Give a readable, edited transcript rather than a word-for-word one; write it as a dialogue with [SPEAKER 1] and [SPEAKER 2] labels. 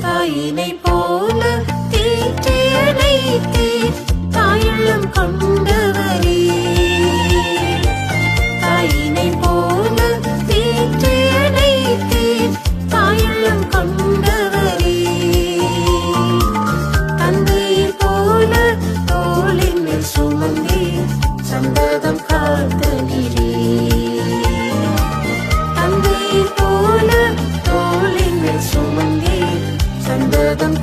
[SPEAKER 1] தாயினை போல தேற்றி அழைத்தீர் தாயுள்ளம் கொண்டவரே. தாயினை போல தேற்றி அழைத்தீர் தாயுள்ளம் கொண்டவரே. தந்தையை போல தோளின் மேல் சுமந்தே சந்ததம் காத்தனிலே. தந்தையை போல தோளின் மேல் சுமந்தே சந்ததம்